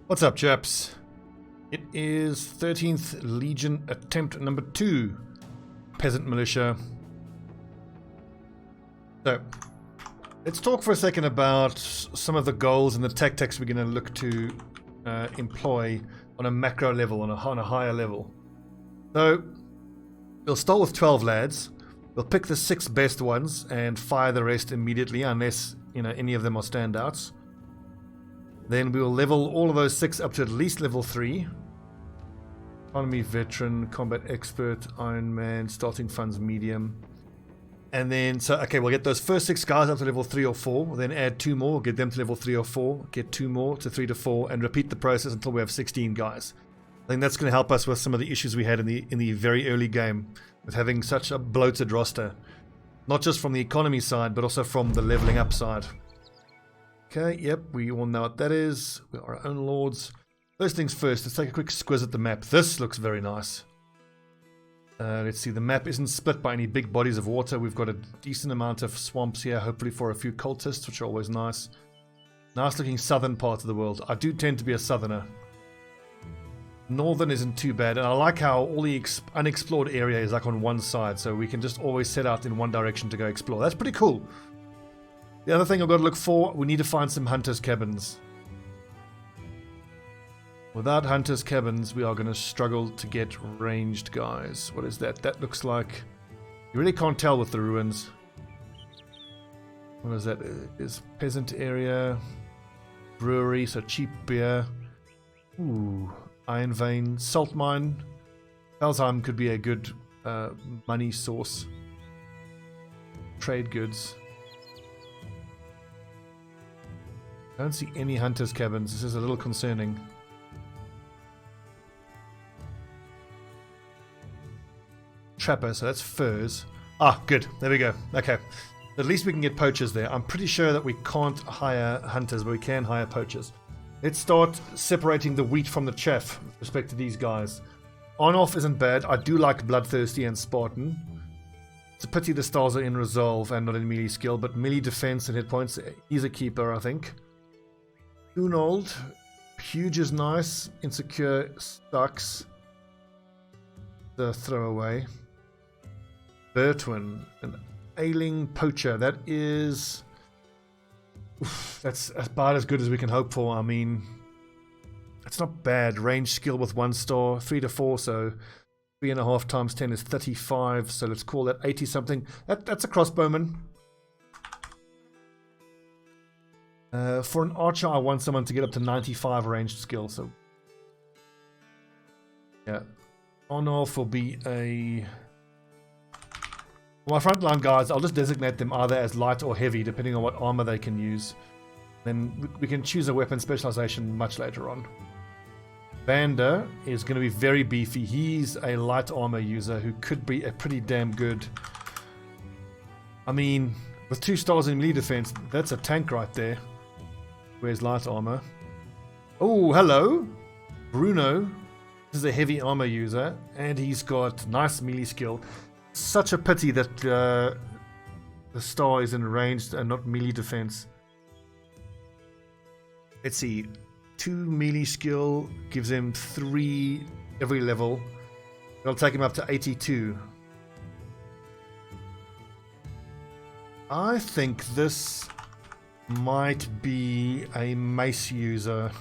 What's up, chaps? It is 13th Legion attempt number 2, Peasant Militia. So, let's talk for a second about some of the goals and the tactics we're going to look to employ on a macro level, on a higher level. So, we'll start with 12 lads. We'll pick the 6 best ones and fire the rest immediately, unless any of them are standouts. Then we will level all of those 6 up to at least level 3. Economy Veteran, Combat Expert, Iron Man, Starting Funds Medium. And then, we'll get those first 6 guys up to level 3 or 4, then add 2 more, get them to level 3 or 4, get 2 more to 3 to 4, and repeat the process until we have 16 guys. I think that's going to help us with some of the issues we had in the very early game, with having such a bloated roster. Not just from the economy side, but also from the leveling up side. Okay, yep, we all know what that is. We are our own lords. First things first, let's take a quick squiz at the map. This looks very nice. Let's see, the map isn't split by any big bodies of water. We've got a decent amount of swamps here, hopefully for a few cultists, which are always nice. Nice looking southern part of the world. I do tend to be a southerner. Northern isn't too bad, and I like how all the unexplored area is like on one side, so we can just always set out in one direction to go explore. That's pretty cool. The other thing I've got to look for, we need to find some hunters' cabins. Without hunters' cabins, we are going to struggle to get ranged guys. What is that? That looks like... You really can't tell with the ruins. What is that? Is peasant area. Brewery, so cheap beer. Ooh, iron vein. Salt mine. Valsheim could be a good money source. Trade goods. I don't see any hunters' cabins. This is a little concerning. Trapper, so that's furs. Ah, good. There we go. Okay. At least we can get poachers there. I'm pretty sure that we can't hire hunters, but we can hire poachers. Let's start separating the wheat from the chaff with respect to these guys. On-off isn't bad. I do like Bloodthirsty and Spartan. It's a pity the stars are in Resolve and not in melee skill, but melee defense and hit points, he's a keeper, I think. Unold, huge is nice. Insecure sucks. The throwaway. Bertwin, an ailing poacher. That is... Oof, that's about as good as we can hope for. I mean, it's not bad. Range skill with 1 star, 3 to 4, so 3.5 times 10 is 35. So let's call that 80 something. That's a crossbowman. For an archer, I want someone to get up to 95 ranged skill. So yeah, on-off will be a... My frontline guys, I'll just designate them either as light or heavy, depending on what armor they can use. Then we can choose a weapon specialization much later on. Vander is going to be very beefy. He's a light armor user who could be a pretty damn good... I mean, with 2 stars in melee defense, that's a tank right there. Where's light armor? Oh, hello! Bruno. This is a heavy armor user, and he's got nice melee skill. Such a pity that the star is in ranged and not melee defense. Let's see. 2 melee skill gives him 3 every level. It'll take him up to 82. I think this might be a mace user.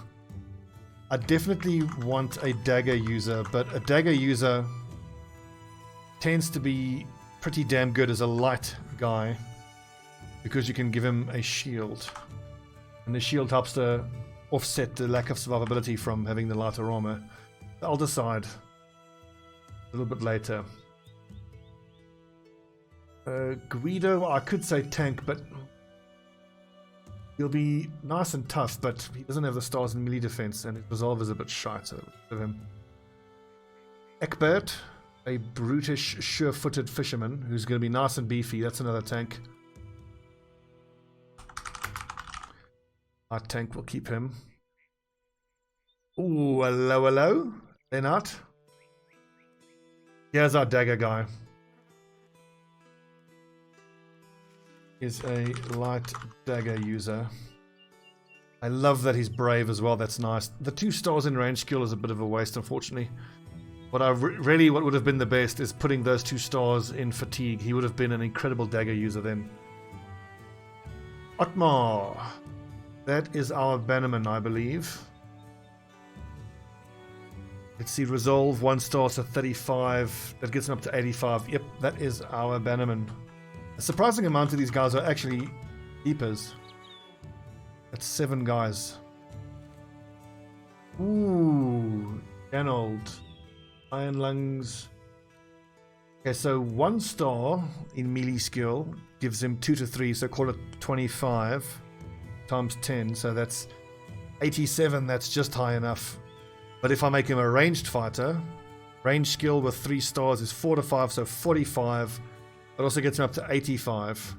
I definitely want a dagger user, but a dagger user tends to be pretty damn good as a light guy because you can give him a shield, and the shield helps to offset the lack of survivability from having the lighter armor. I'll decide a little bit later. Guido, I could say tank, but he'll be nice and tough, but he doesn't have the stars in melee defense, and his resolve is a bit shite, so give him. Egbert, a brutish, sure-footed fisherman who's going to be nice and beefy. That's another tank. Our tank will keep him. Ooh, hello, hello. They're not. Here's our dagger guy. Is a light dagger user. I love that he's brave as well. That's nice. The 2 stars in range skill is a bit of a waste, unfortunately. What would have been the best is putting those 2 stars in fatigue. He would have been an incredible dagger user then. Otmar. That is our bannerman, I believe. Let's see, resolve 1 star to 35. That gets him up to 85. Yep, that is our bannerman. A surprising amount of these guys are actually keepers. That's 7 guys. Ooh, Ganold. Iron lungs. Okay, so 1 star in melee skill gives him 2 to 3, so call it 25 times 10, so that's 87. That's just high enough. But if I make him a ranged fighter, range skill with 3 stars is 4 to 5, so 45. That also gets him up to 85.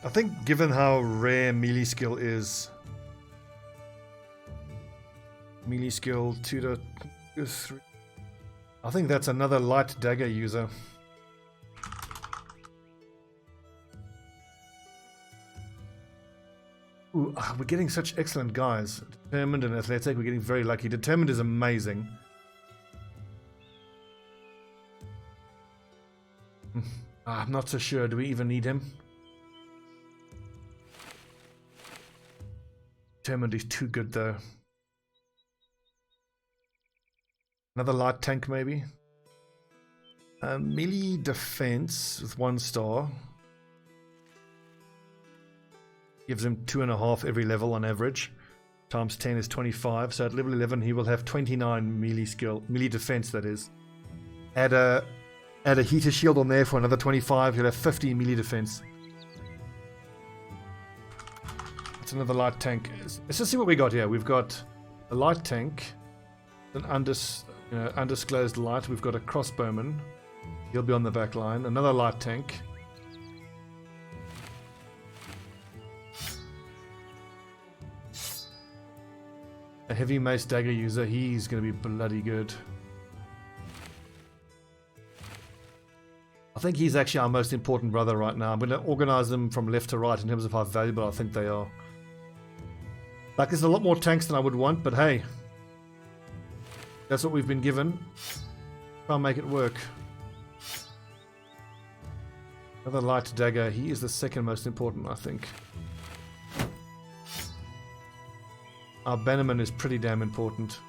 I think given how rare melee skill is, melee skill 2 to 3, I think that's another light dagger user. Ooh, we're getting such excellent guys. Determined and athletic, we're getting very lucky. Determined is amazing. I'm not so sure. Do we even need him? Determined is too good though. Another light tank maybe. Melee defense with 1 star. Gives him 2.5 every level on average. Times 10 is 25. So at level 11 he will have 29 melee skill. Melee defense, that is. Add a heater shield on there for another 25. He'll have 50 melee defense. That's another light tank. Let's just see what we got here. We've got a light tank. An undisclosed light. We've got a crossbowman. He'll be on the back line. Another light tank. A heavy mace dagger user. He's going to be bloody good. I think he's actually our most important brother right now. I'm going to organize them from left to right in terms of how valuable I think they are. Like, there's a lot more tanks than I would want, but hey. That's what we've been given. Try and make it work. Another light dagger. He is the second most important, I think. Our bannerman is pretty damn important.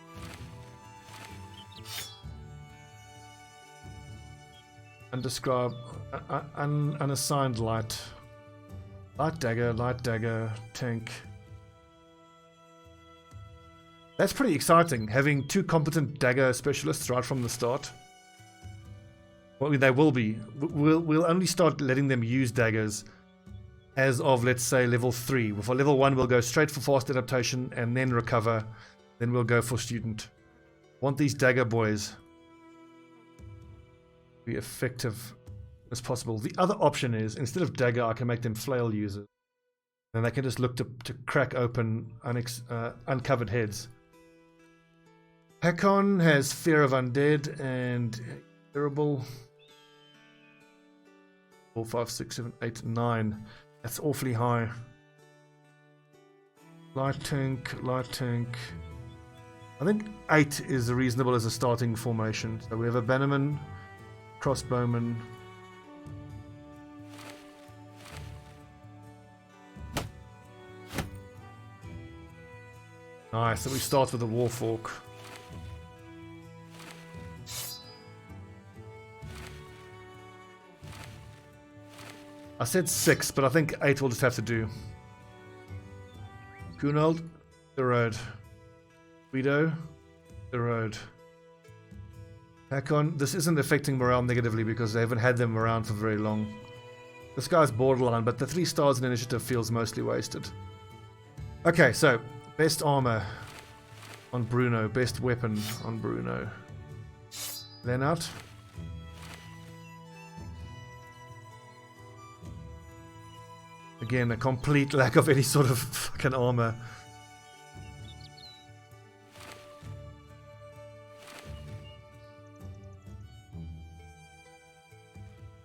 Undescribed, unassigned light. Light dagger, tank. That's pretty exciting, having 2 competent dagger specialists right from the start. Well, they will be. We'll only start letting them use daggers as of, let's say, level 3. For level 1, we'll go straight for fast adaptation and then recover. Then we'll go for student. Want these dagger boys to be effective as possible. The other option is, instead of dagger, I can make them flail users. And they can just look to crack open uncovered heads. Hakon has fear of undead and durable. 4, 5, 6, 7, 8, 9. That's awfully high. Light tank. I think 8 is reasonable as a starting formation. So we have a bannerman, crossbowman. Nice, so we start with a warfork. I said 6, but I think 8 will just have to do. Gunald, the road. Guido, the road. Hakon, this isn't affecting morale negatively because they haven't had them around for very long. This guy's borderline, but the 3 stars in initiative feels mostly wasted. Okay, so best armor on Bruno, best weapon on Bruno. Lennart. Again, a complete lack of any sort of fucking armor.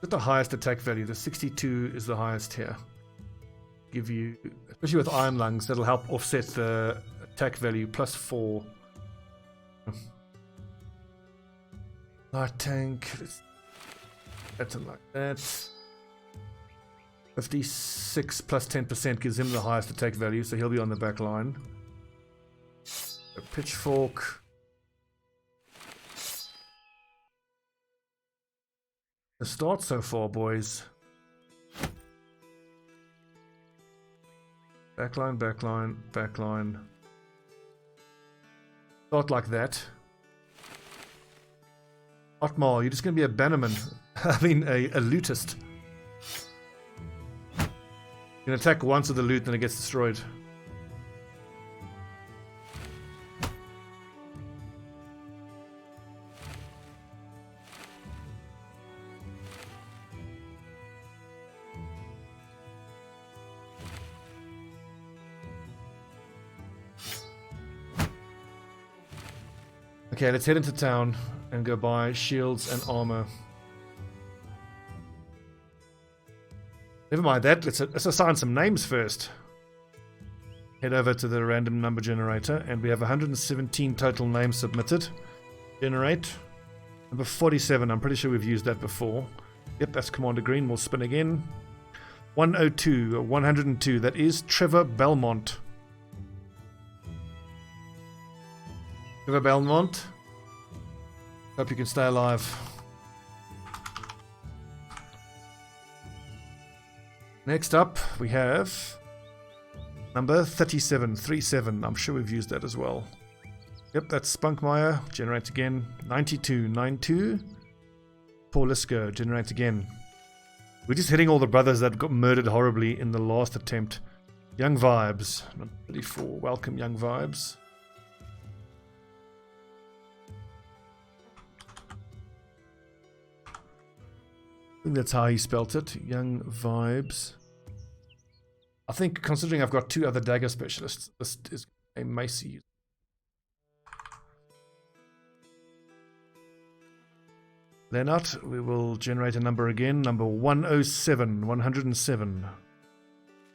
With the highest attack value, the 62 is the highest here. Give you, especially with iron lungs, that'll help offset the attack value +4. Light tank, better like that. 56 plus 10% gives him the highest attack value, so he'll be on the back line. A pitchfork. The start so far, boys. Backline, backline, backline. Start like that. Otmar, you're just going to be a bannerman. I mean, a lootist. You can attack once with the loot, then it gets destroyed. Okay, let's head into town and go buy shields and armor. Never mind that, let's assign some names first. Head over to the random number generator, and we have 117 total names submitted. Generate. Number 47, I'm pretty sure we've used that before. Yep, that's Commander Green, we'll spin again. 102, 102, that is Trevor Belmont. Trevor Belmont. Hope you can stay alive. Next up, we have number 37, 37. I'm sure we've used that as well. Yep, that's Spunkmeyer. Generate again. 92, 92. Paulisco. Generate again. We're just hitting all the brothers that got murdered horribly in the last attempt. Young Vibes. Number 34. Welcome, Young Vibes. I think that's how he spelt it. Young Vibes. I think, considering I've got 2 other dagger specialists, this is a Macy. Leonard, we will generate a number again. Number 107. 107.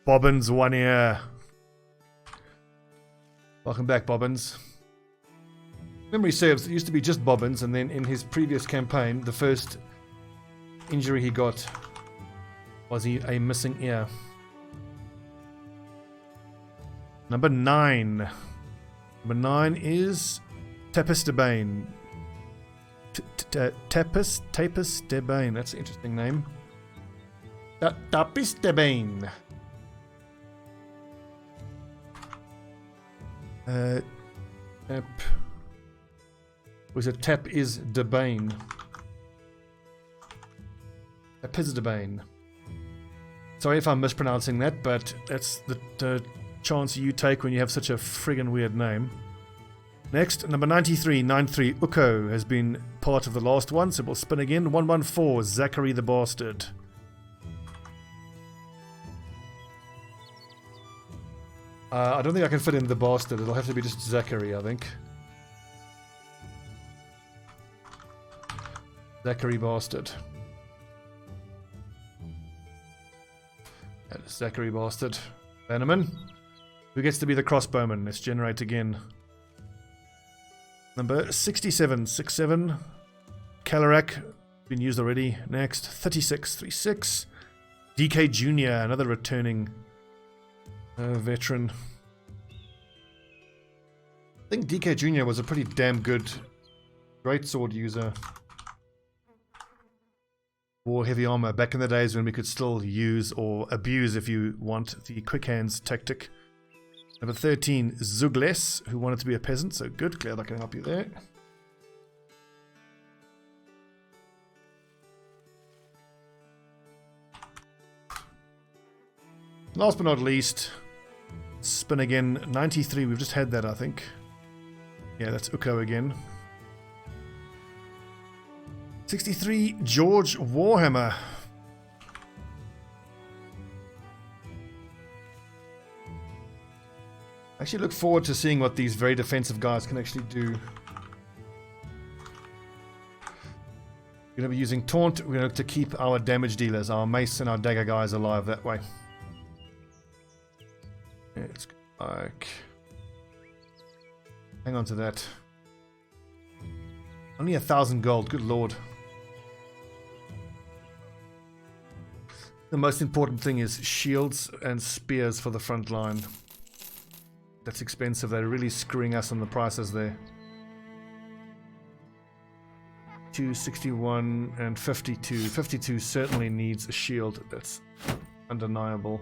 Bobbins 1 ear. Welcome back, Bobbins. Memory serves, it used to be just Bobbins, and then in his previous campaign, the first injury he got was a missing ear. Number 9. Number 9 is Tapis de Bane. Tapis de Bane. That's an interesting name. Tapis de Bane. Tap. Was it Tap is de Bane? Tapis de Bane. Sorry if I'm mispronouncing that, but that's the chance you take when you have such a friggin' weird name. Next, number 93, 93, Uko has been part of the last one, so we'll spin again. 114, Zachary the Bastard. I don't think I can fit in the Bastard, it'll have to be just Zachary, I think. Zachary Bastard. That is Zachary Bastard. Bannerman. Who gets to be the crossbowman? Let's generate again. Number 67, 67. Calarak, been used already. Next, 36, 36. DK Jr., another returning veteran. I think DK Jr. was a pretty damn good greatsword user. War heavy armor back in the days when we could still use or abuse, if you want, the quick hands tactic. Number 13, Zugles, who wanted to be a peasant, so good, glad I can help you there. Last but not least, spin again, 93, we've just had that, I think. Yeah, that's Uko again. 63, George Warhammer. I actually look forward to seeing what these very defensive guys can actually do. We're going to be using taunt. We're going to keep our damage dealers, our mace and our dagger guys alive that way. Let's go like... Hang on to that. Only 1,000 gold, good lord. The most important thing is shields and spears for the front line. That's expensive, they're really screwing us on the prices there. 261 and 52. 52 certainly needs a shield, that's undeniable.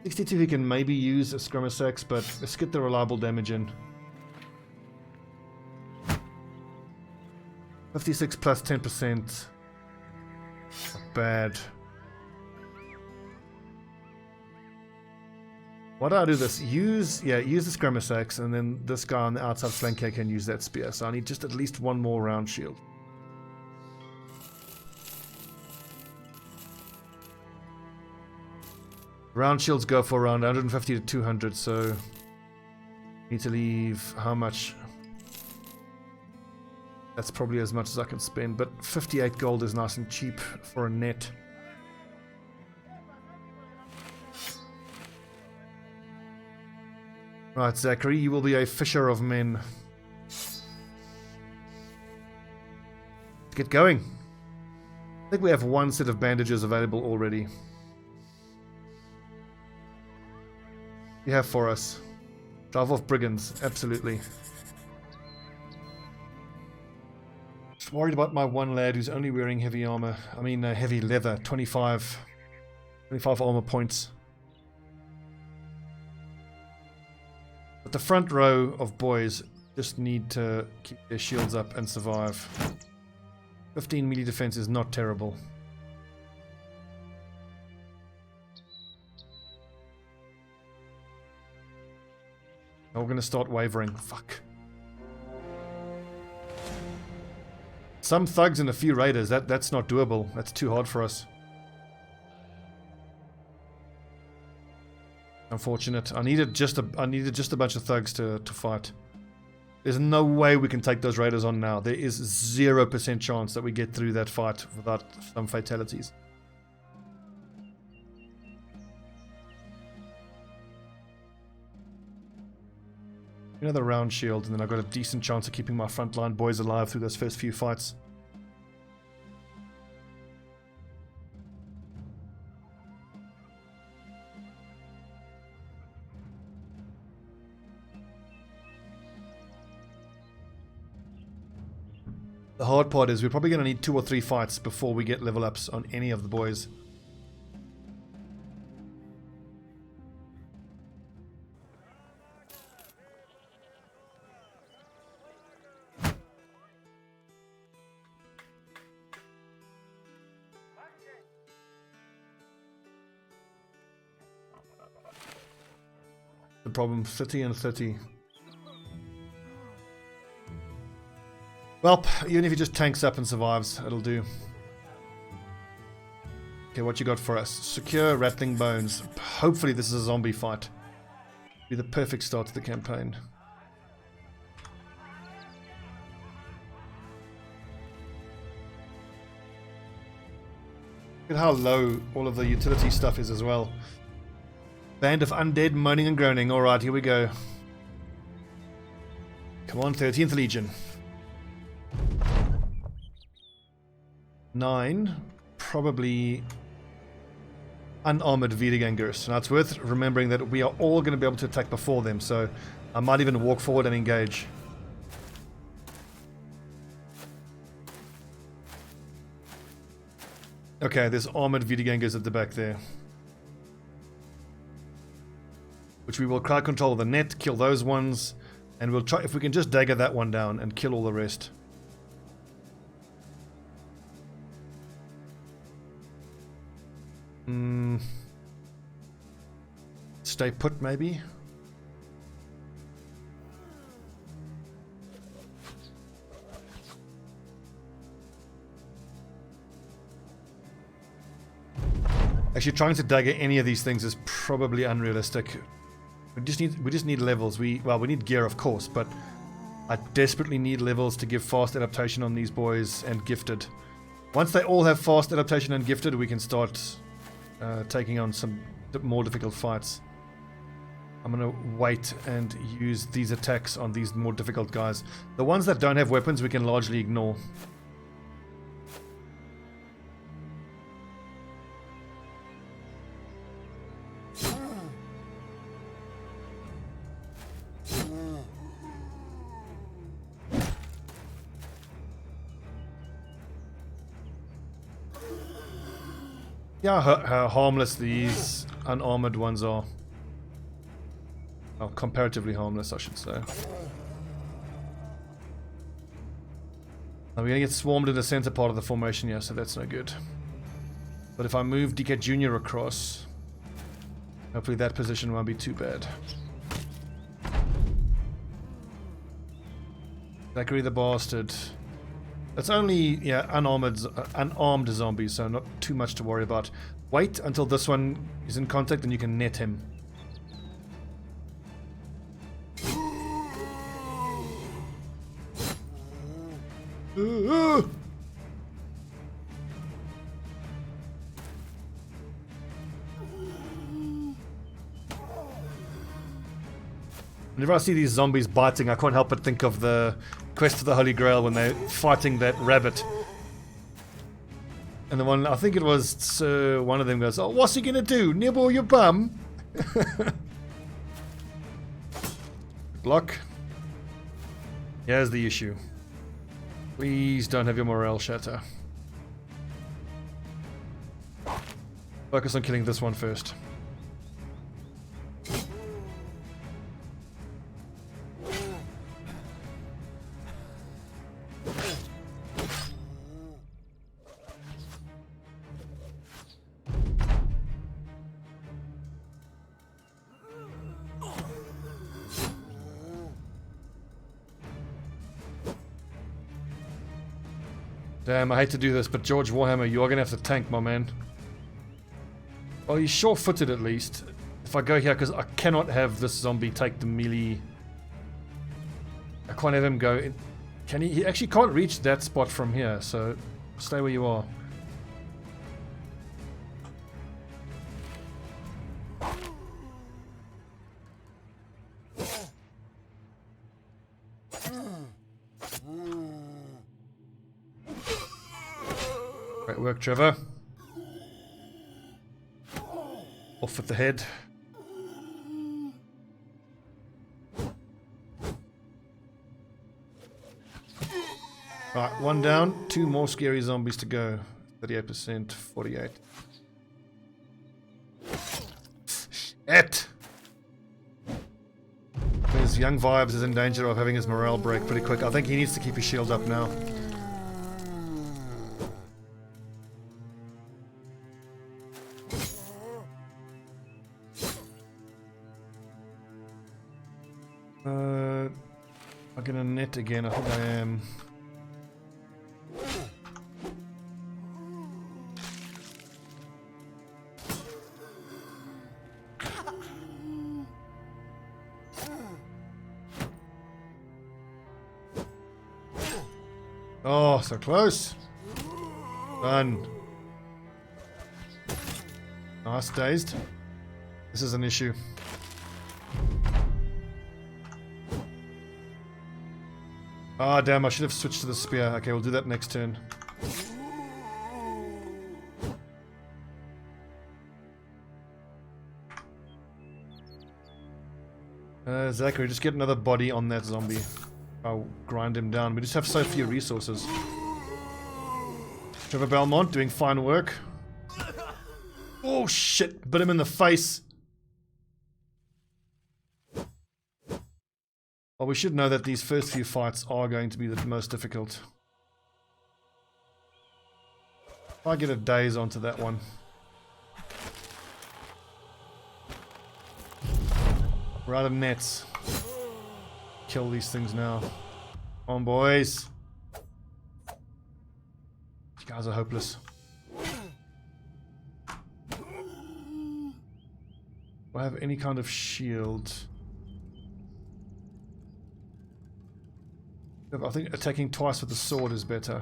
62 he can maybe use a Scrum-a-Sex, but let's get the reliable damage in. 56 plus 10%. Not bad. Why do I do this? Use the Scrum-a-Sex, and then this guy on the outside flank here can use that spear. So I need just at least one more round shield. Round shields go for around 150 to 200, so need to leave how much? That's probably as much as I can spend, but 58 gold is nice and cheap for a net. Right, Zachary, you will be a fisher of men. Let's get going. I think we have one set of bandages available already. You have for us. Drive off brigands, absolutely. Just worried about my one lad who's only wearing heavy armor. I mean, heavy leather. 25 armor points. But the front row of boys just need to keep their shields up and survive. 15 melee defense is not terrible. Now we're going to start wavering. Fuck. Some thugs and a few raiders. That's not doable. That's too hard for us. Unfortunate. I needed just a bunch of thugs to fight. There's no way we can take those raiders on now. There is 0% chance that we get through that fight without some fatalities. Another round shield, and then I've got a decent chance of keeping my frontline boys alive through those first few fights. The hard part is we're probably going to need 2 or 3 fights before we get level ups on any of the boys. The problem, 30 and 30. Well, even if he just tanks up and survives, it'll do. Okay, what you got for us? Secure rattling bones. Hopefully this is a zombie fight. Be the perfect start to the campaign. Look at how low all of the utility stuff is as well. Band of undead moaning and groaning. Alright, here we go. Come on, 13th Legion. 9, probably unarmored Wiedergängers. Now it's worth remembering that we are all going to be able to attack before them, so I might even walk forward and engage. Okay, there's armored Wiedergängers at the back there. Which we will crowd control the net, kill those ones, and we'll try, if we can just dagger that one down and kill all the rest. Stay put, maybe? Actually, trying to dagger any of these things is probably unrealistic. We just need levels. We need gear, of course, but I desperately need levels to give fast adaptation on these boys and gifted. Once they all have fast adaptation and gifted, we can start taking on some more difficult fights. I'm going to wait and use these attacks on these more difficult guys. The ones that don't have weapons we can largely ignore. Yeah, how harmless these unarmored ones are. Well, comparatively harmless, I should say. Now we're going to get swarmed in the center part of the formation here, so that's no good. But if I move DK Jr. across, hopefully that position won't be too bad. Zachary the Bastard. It's only, yeah, unarmed zombies, so not too much to worry about. Wait until this one is in contact and you can net him. Whenever I see these zombies biting, I can't help but think of the Quest of the Holy Grail when they're fighting that rabbit. And the one, I think it was one of them goes, "Oh, what's he gonna do? Nibble your bum?" Block. Here's the issue. Please don't have your morale shatter. Focus on killing this one first. Damn, I hate to do this, but George Warhammer, you are going to have to tank, my man. Well, he's sure-footed at least. If I go here, because I cannot have this zombie take the melee. I can't have him go in. Can he? He actually can't reach that spot from here, so stay where you are. Great work, Trevor. Off with the head. Right, one down, two more scary zombies to go. 38%, 48. Shit! His young Vibes is in danger of having his morale break pretty quick. I think he needs to keep his shield up now. I'm gonna net again, I think I am. Oh, so close. Done. Nice, dazed. This is an issue. Ah, damn, I should have switched to the spear. Okay, we'll do that next turn. Zachary, just get another body on that zombie. I'll grind him down. We just have so few resources. Trevor Belmont doing fine work. Oh shit, bit him in the face. Well, we should know that these first few fights are going to be the most difficult. If I get a daze onto that one. We're out of nets. Kill these things now. Come on, boys. You guys are hopeless. Do I have any kind of shield? I think attacking twice with the sword is better.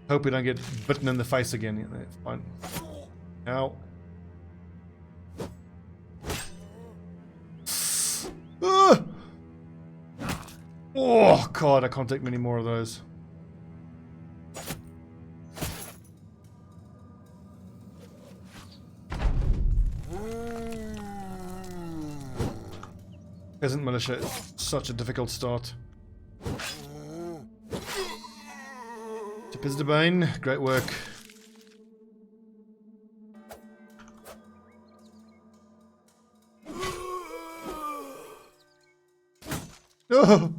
Hope we don't get bitten in the face again. Yeah, fine. Ow. Ah! Oh god, I can't take many more of those. Peasant Militia is such a difficult start. Stobbie, great work. Oh!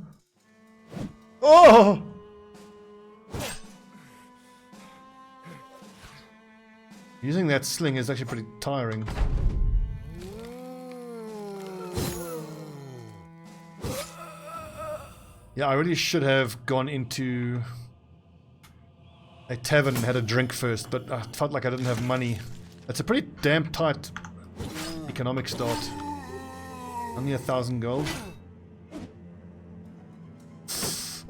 Oh! Using that sling is actually pretty tiring. Yeah, I really should have gone into a tavern and had a drink first, but I felt like I didn't have money. It's a pretty damn tight economic start. Only 1,000 gold.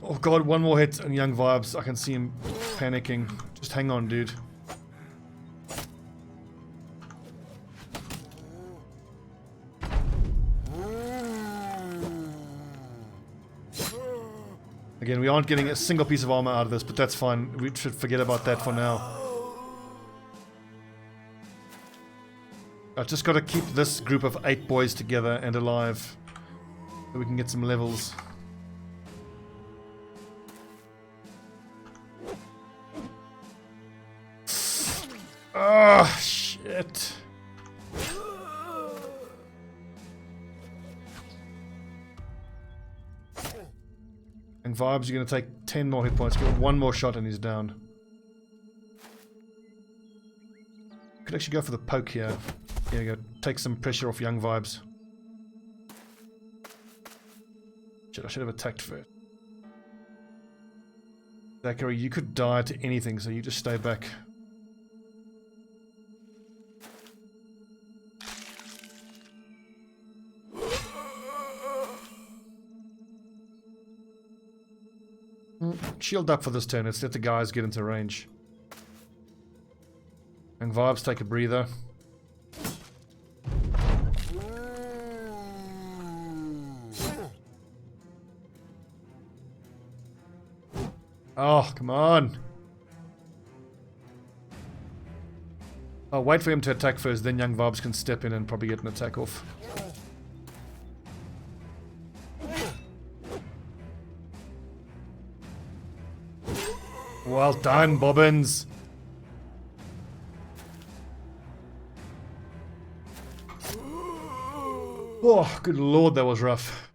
Oh god, one more hit and Young Vibes. I can see him panicking. Just hang on, dude. Again, we aren't getting a single piece of armor out of this, but that's fine. We should forget about that for now. I've just got to keep this group of 8 boys together and alive so we can get some levels. Ah, oh, shit. And Vibes, you're going to take 10 more hit points. Get one more shot and he's down. Could actually go for the poke here. Here you go. Take some pressure off Young Vibes. Shit, I should have attacked first. Zachary, you could die to anything, so you just stay back. Shield up for this turn. Let's let the guys get into range. And Vibes, take a breather. Oh, come on. I'll wait for him to attack first, then Young Vibes can step in and probably get an attack off. Well done, Bobbins. Oh, good lord, that was rough.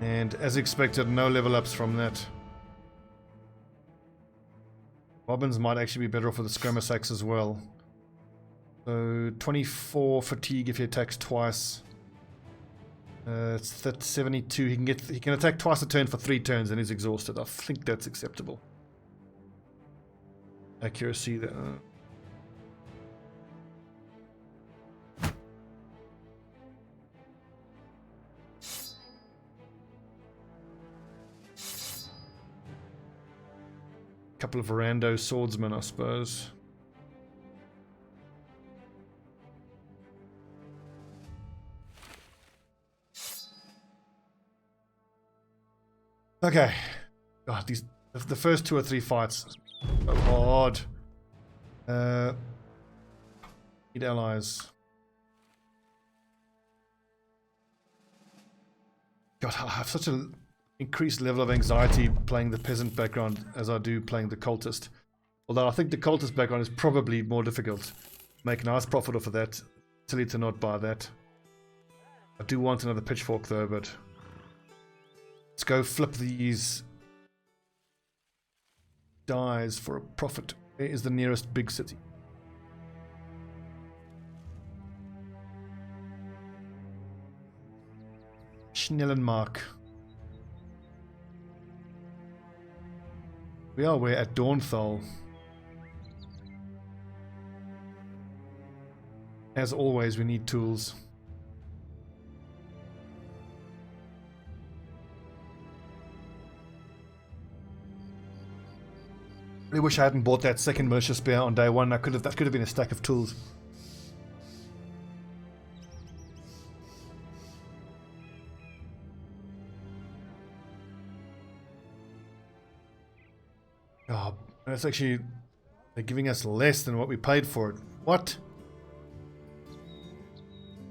And as expected, no level ups from that. Bobbins might actually be better off with the skirmish axe as well. So 24 fatigue if he attacks twice. It's 72. He can attack twice a turn for 3 turns and he's exhausted. I think that's acceptable. Accuracy there. Couple of rando swordsmen, I suppose. Okay. God, the first 2 or 3 fights so hard. Need allies. God, I have such an increased level of anxiety playing the peasant background as I do playing the cultist. Although I think the cultist background is probably more difficult. Make a nice profit off of that. Silly to not buy that. I do want another pitchfork though, but let's go flip these dies for a profit. Where is the nearest big city? Schnellenmark. We're at Dornthal. As always, we need tools. I wish I hadn't bought that second militia spear on day one. That could have been a stack of tools. Oh, that's actually, they're giving us less than what we paid for it. What?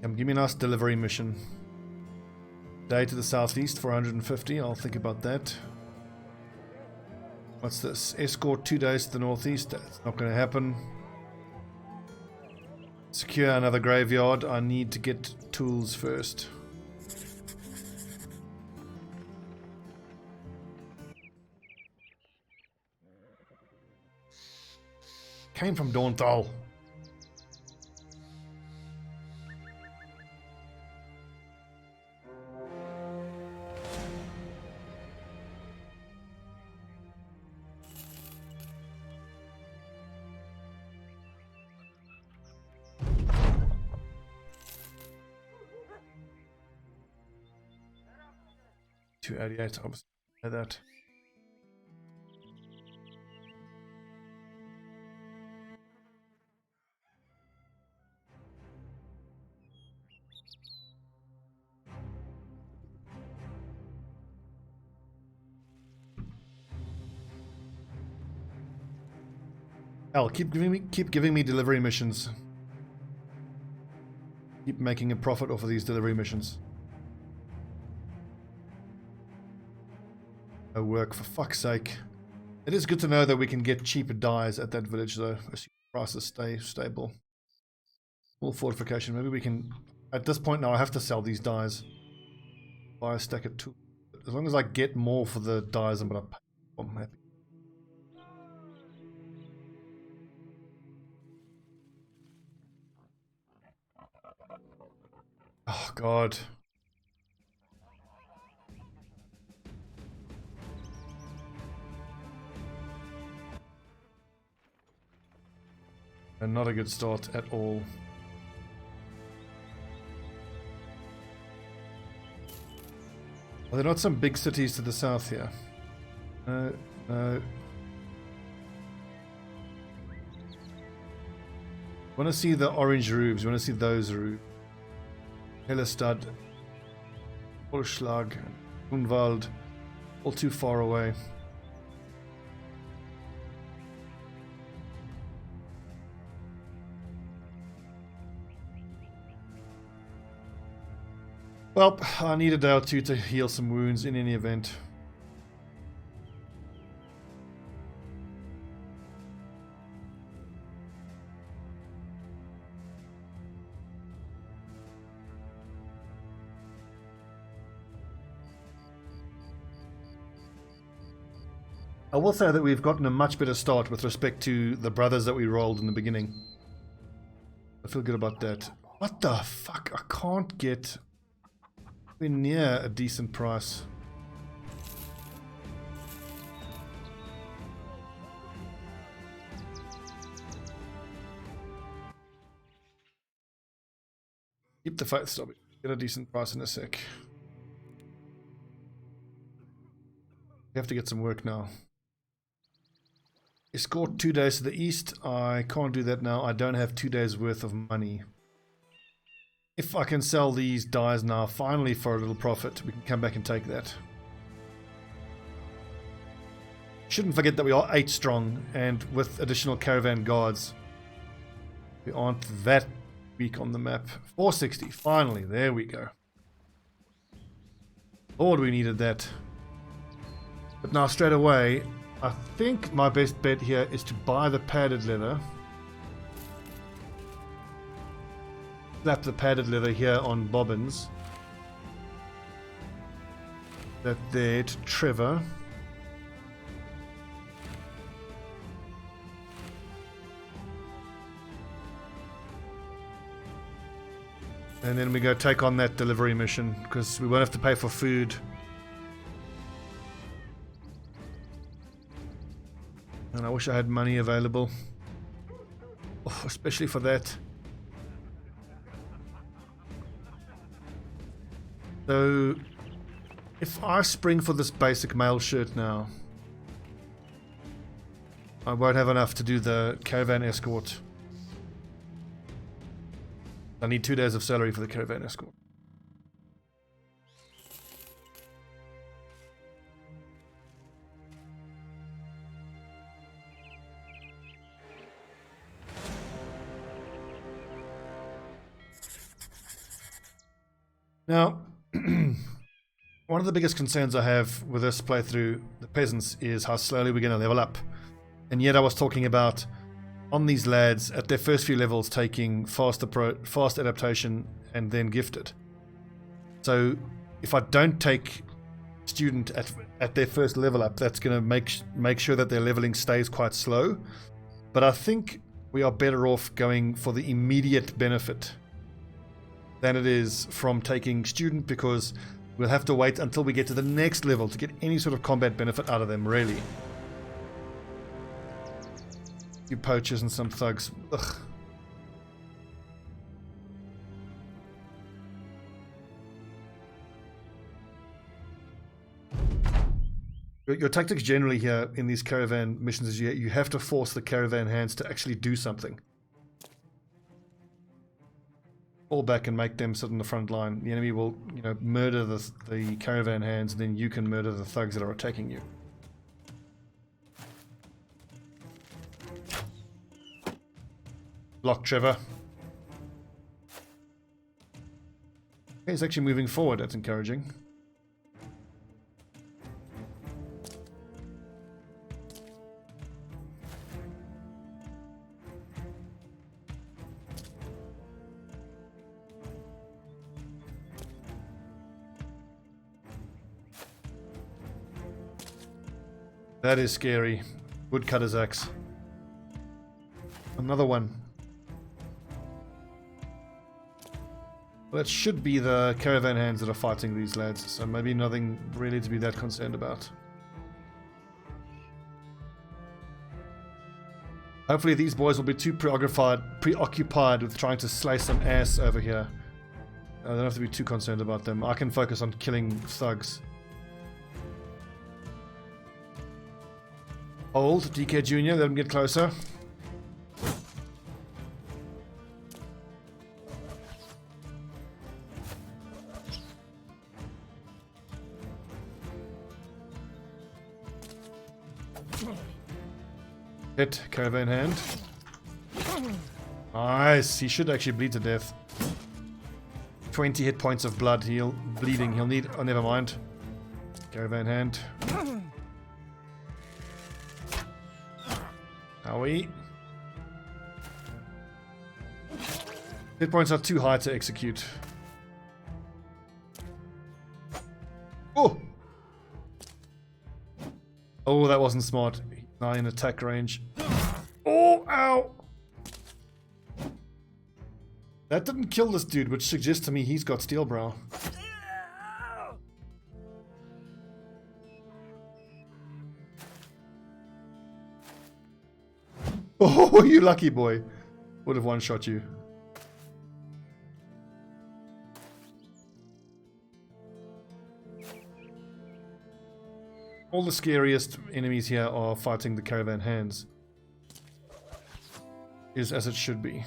Give me a nice delivery mission. Day to the southeast, 450. I'll think about that. What's this? Escort 2 days to the northeast. That's not going to happen. Secure another graveyard. I need to get tools first. Came from Dawnthal. $288, obviously. That. Hell, keep giving me delivery missions. Keep making a profit off of these delivery missions. No work, for fuck's sake. It is good to know that we can get cheaper dyes at that village, though. Assuming prices stay stable. Full fortification. Maybe we can. At this point now, I have to sell these dyes. Buy a stack of 2. As long as I get more for the dyes, I'm gonna pay. I'm happy. Oh God. And not a good start at all. Are there not some big cities to the south here? No, no. Want to see the orange roofs. You want to see those roofs. Hellestad, Olschlag, Unwald, all too far away. Well, I need a day or two to heal some wounds in any event. I will say that we've gotten a much better start with respect to the brothers that we rolled in the beginning. I feel good about that. What the fuck? I can't get near a decent price. Keep the faith, Stobbie. Get a decent price in a sec. We have to get some work now. Escort 2 days to the east. I can't do that now. I don't have 2 days worth of money. If I can sell these dyes now, finally for a little profit, we can come back and take that. Shouldn't forget that we are 8 strong, and with additional caravan guards, we aren't that weak on the map. 460, finally, there we go. Lord, we needed that. But now straight away, I think my best bet here is to buy the padded leather. Slap the padded leather here on bobbins. That there to Trevor. And then we go take on that delivery mission, because we won't have to pay for food. And I wish I had money available. Oh, especially for that. So, if I spring for this basic mail shirt now, I won't have enough to do the caravan escort. I need 2 days of salary for the caravan escort. Now, one of the biggest concerns I have with this playthrough, the peasants, is how slowly we're going to level up. And yet I was talking about, on these lads, at their first few levels, taking fast adaptation and then gifted. So if I don't take student at their first level up, that's going to make sure that their leveling stays quite slow. But I think we are better off going for the immediate benefit than it is from taking student, because we'll have to wait until we get to the next level to get any sort of combat benefit out of them, really. You poachers and some thugs. Ugh. Your tactics generally here in these caravan missions is you have to force the caravan hands to actually do something. Fall back and make them sit in the front line. The enemy will, murder the caravan hands, and then you can murder the thugs that are attacking you. Block Trevor. Okay, he's actually moving forward. That's encouraging. That is scary. Woodcutter's axe. Another one. Well, it should be the caravan hands that are fighting these lads, so maybe nothing really to be that concerned about. Hopefully these boys will be too preoccupied with trying to slice some ass over here. I don't have to be too concerned about them. I can focus on killing thugs. Hold, DK Jr., let him get closer. Hit, caravan hand. Nice, he should actually bleed to death. 20 hit points of blood, bleeding, he'll need, oh never mind. Caravan hand. Howie. Hit points are too high to execute. Oh! Oh, that wasn't smart. Now in attack range. Oh, ow! That didn't kill this dude, which suggests to me he's got steel brow. Oh, you lucky boy. Would have one-shot you. All the scariest enemies here are fighting the caravan hands. Is as it should be.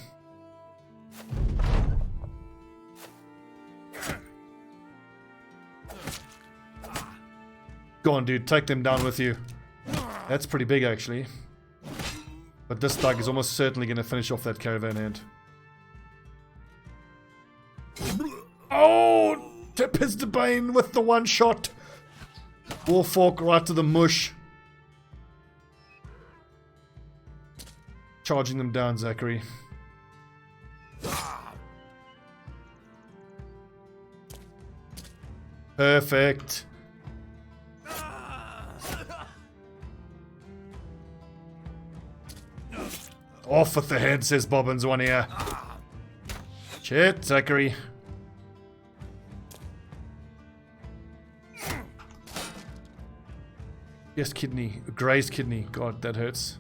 Go on, dude. Take them down with you. That's pretty big, actually. But this thug is almost certainly going to finish off that caravan hand. Oh! Tempest the Bane with the one shot. Warfork right to the mush. Charging them down, Zachary. Perfect. Off with the head, says Bobbins one ear. Shit, Zachary. Yes, kidney. Grazed kidney. God, that hurts.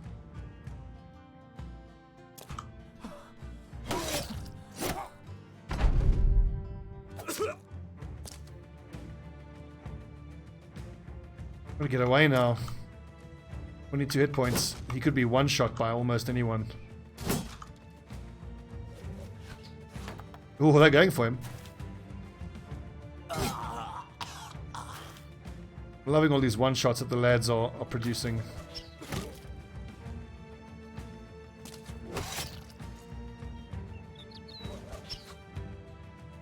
Gotta get away now. 22 hit points. He could be one shot by almost anyone. Oh, they're going for him. Loving all these one shots that the lads are producing.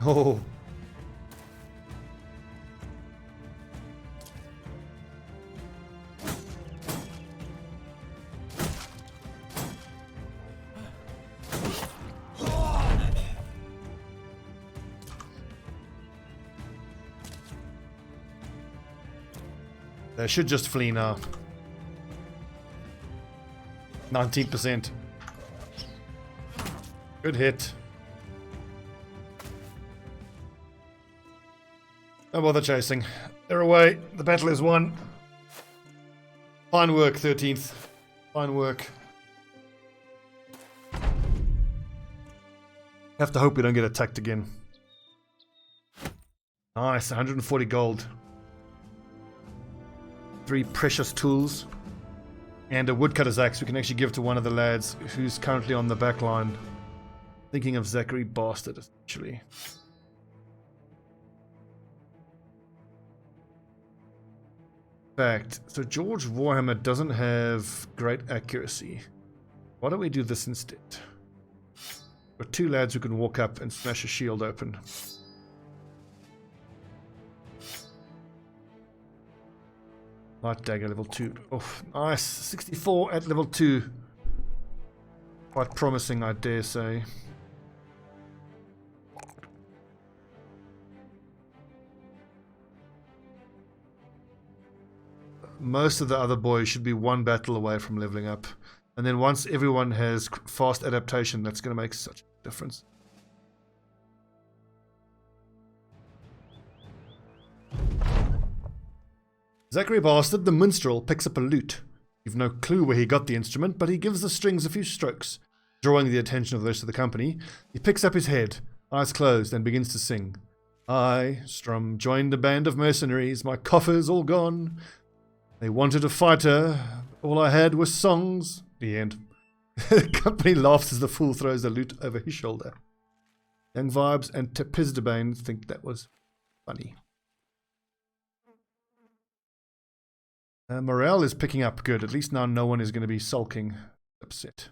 Oh. They should just flee now. 19%. Good hit. Don't bother chasing. They're away. The battle is won. Fine work, 13th. Fine work. Have to hope we don't get attacked again. Nice, 140 gold. 3 precious tools. And a woodcutter's axe we can actually give to one of the lads who's currently on the back line. Thinking of Zachary Bastard, essentially. Fact. So George Warhammer doesn't have great accuracy. Why don't we do this instead? We've got 2 lads who can walk up and smash a shield open. Light dagger level 2. Oh, nice. 64 at level 2. Quite promising, I dare say. Most of the other boys should be 1 battle away from leveling up. And then once everyone has fast adaptation, that's going to make such a difference. Zachary Bastard, the minstrel, picks up a lute. You've no clue where he got the instrument, but he gives the strings a few strokes, drawing the attention of the rest of the company. He picks up his head, eyes closed, and begins to sing. I, Strum, joined a band of mercenaries, my coffers all gone. They wanted a fighter, all I had was songs. The end. The company laughs as the fool throws the lute over his shoulder. Young Vibes and Tepizdebane think that was funny. Morale is picking up good. At least now no one is going to be sulking upset.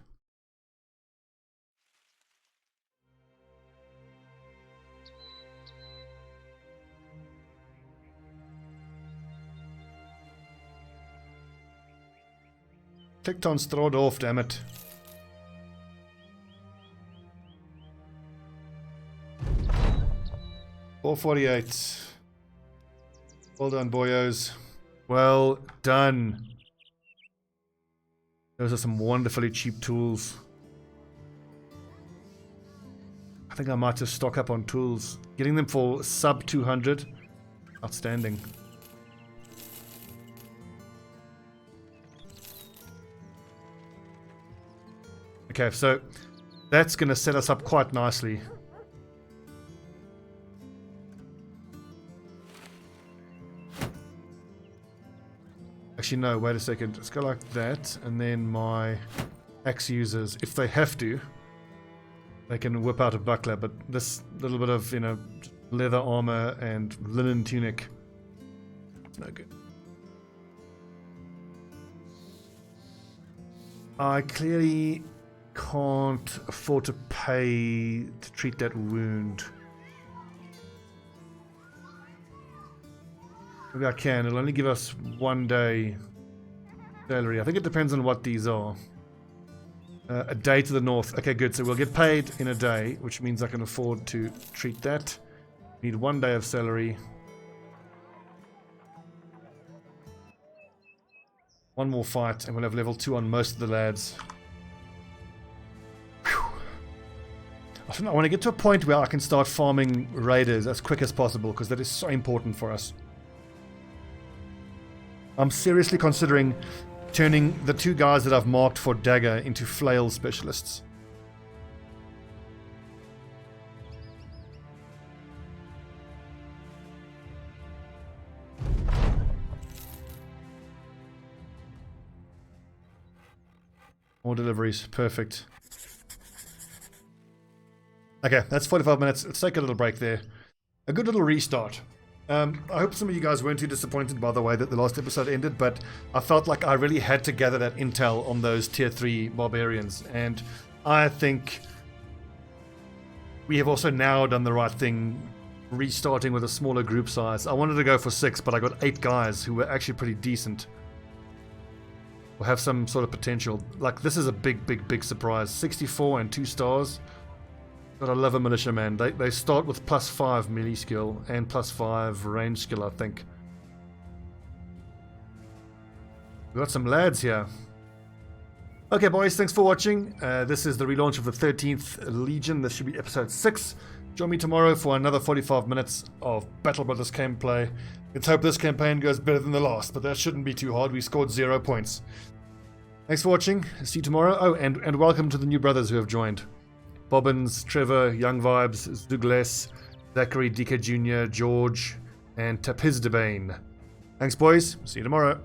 Clicked on Strode off, damn it. $448. Well done, boyos. Well done. Those are some wonderfully cheap tools. I think I might just stock up on tools. Getting them for sub 200. Outstanding. Okay, so that's going to set us up quite nicely. Actually, no, wait a second. Let's go like that, and then my axe users, if they have to, they can whip out a buckler, but this little bit of, you know, leather armor and linen tunic, no good. I clearly can't afford to pay to treat that wound. Maybe I can. It'll only give us 1 day salary. I think it depends on what these are. A day to the north. Okay, good. So we'll get paid in a day, which means I can afford to treat that. Need 1 day of salary. 1 more fight, and we'll have level 2 on most of the lads. I want to get to a point where I can start farming raiders as quick as possible, because that is so important for us. I'm seriously considering turning the 2 guys that I've marked for dagger into flail specialists. More deliveries. Perfect. Okay, that's 45 minutes. Let's take a little break there. A good little restart. I hope some of you guys weren't too disappointed, by the way, that the last episode ended, but I felt like I really had to gather that intel on those tier 3 barbarians, and I think we have also now done the right thing, restarting with a smaller group size. I wanted to go for 6, but I got 8 guys who were actually pretty decent. Will have some sort of potential. Like, this is a big surprise. 64 and 2 stars. But I love a militia, man. They start with +5 melee skill and +5 range skill, I think. We've got some lads here. Okay, boys, thanks for watching. This is the relaunch of the 13th Legion. This should be episode 6. Join me tomorrow for another 45 minutes of Battle Brothers gameplay. Let's hope this campaign goes better than the last, but that shouldn't be too hard. We scored 0 points. Thanks for watching. See you tomorrow. Oh, and welcome to the new brothers who have joined. Bobbins, Trevor, Young Vibes, Douglas, Zachary, DK Jr., George, and Tapizdebane. Thanks, boys. See you tomorrow.